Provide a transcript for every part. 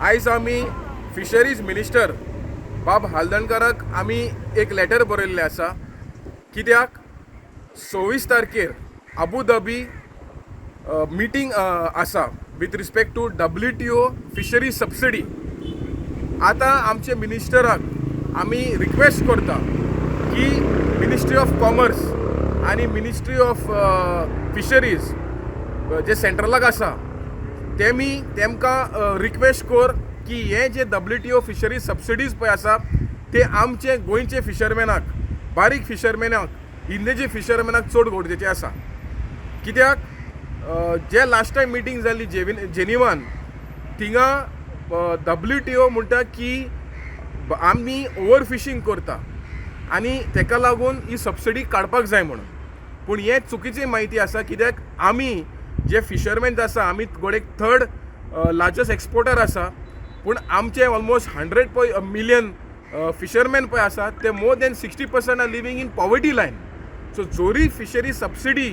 आयज आमी fisheries minister बाब हालदणकराक आमी एक लेटर बरयल्लें आसा. कित्याक 26 तारखेर अबू धाबी मिटींग आसा with respect to WTO fishery subsidy. आता आमचे मिनिस्टराक आमी रिक्वेस्ट करता की मिनिस्ट्री ऑफ कॉमर्स आणि मिनिस्ट्री ऑफ फिशरीज जे सेंट्रलाक आसा तेमकां रिक्वेस्ट कर की हे जे WTO फिशरी सबसिडीज पळय आसा ते आमचे गोंयचे फिशरमॅनाक, बारीक फिशरमॅनाक, इंदेचे फिशरमॅनाक चड गरजेचे आसा. कित्याक जे लास्ट टायम मिटींग जाल्ली जेनिवान थिंगा WTO म्हणटा की आमी ओवर फिशींग करता आनी तेका लागून ही सबसिडी काडपाक जाय म्हणून. पूण हे चुकीची म्हायती आसा. कित्याक आमी जे फिशरमॅन आसा आमी गोडेक थर्ड लार्जस्ट एक्सपोर्टर आसा. पूण आमचे ऑलमोस्ट 100 मिलियन फिशरमॅन पळय आसा ते more than 60% are living in poverty line. So जोरी फिशरी सबसिडी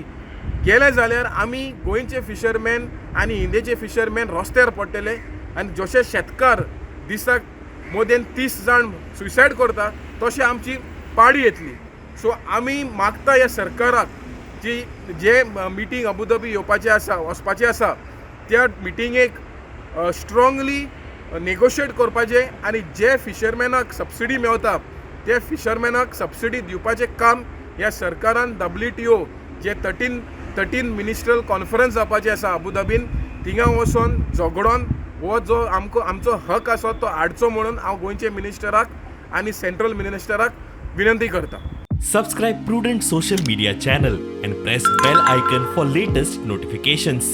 गेले जाल्यार आमी गोंयचे फिशरमॅन आनी इंडियेचे फिशरमॅन रस्त्यार पडटले आनी जशे शेतकार दिसाक मोर दॅन 30 जाण सुसायड करता तशें आमची पाळी येतली. सो आमी मागता ह्या सरकाराक जी जे मिटींग अबू धाबी येवपाचें आसा, वचपाचें आसा, त्या मिटिंगेक स्ट्रॉंगली नेगोशिएट करपाचें आनी जे फिशरमॅनाक सबसिडी मेवता ते फिशरमॅनाक सबसिडी दिवपाचें काम ह्या सरकारान WTO जे 13 मिनिस्ट्रल कॉन्फरन्स जावपाचें आसा अबू धाबीन थिंगा वचोन झगडोन हो जो आमचो हक आसा तो हाडचो म्हणून हांव गोंयचे मिनिस्टराक आनी सेंट्रल मिनिस्टराक विनंती करता. Subscribe Prudent social media channel and press bell icon for latest notifications.